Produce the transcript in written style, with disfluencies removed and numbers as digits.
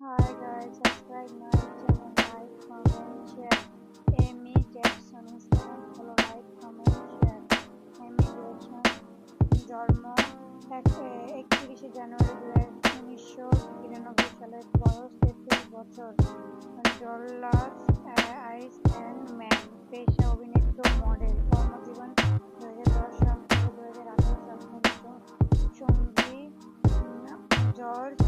Hi guys, subscribe my channel, like, comment, share. Amy Jackson, Instagram follow, like, comment, share. Emi Jackson জন্ম 31শে জানুয়ারি 1993 সালে, বয়স 33 বছর, ডলাস আইস and man, পেশা অভিনেত্রী ও model, কর্মজীবন 2010 সাল থেকে 2018 সাল পর্যন্ত, সঙ্গী জর্জ